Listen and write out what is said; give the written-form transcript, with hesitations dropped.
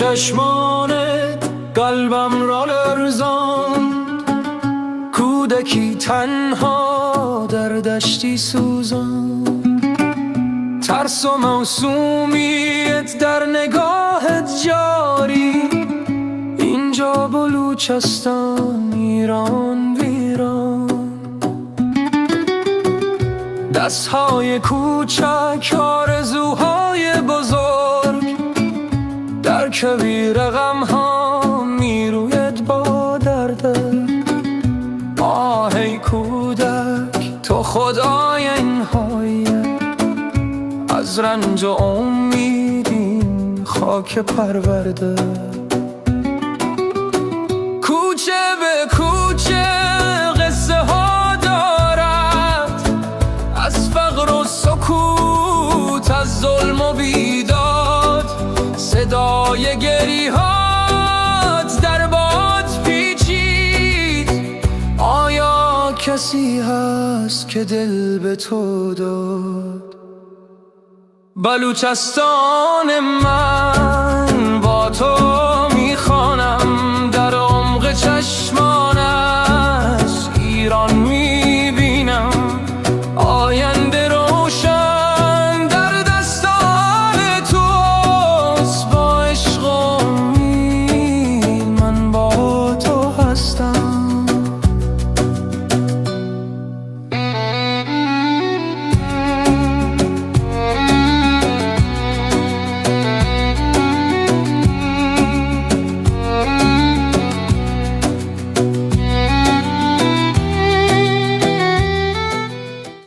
چشمانت قلبم را لرزاند، کودکی تنها در دشتی سوزان. ترس و موسومیت در نگاهت جاری، اینجا بلوچستان ایران ویران. دستهای کوچک آرزوهای بزرگ، در کویر غمها میروید با درد. آه ای کودک تو خدای این های، از رنج و امیدین خاک پرورده. کوچه به کوچه قصه ها دارد، از فقر و سکوت، از ظلم و بیداد. صدای گریهات در باد پیچید، آیا کسی هست که دل به تو داد؟ بلوچستان من با تو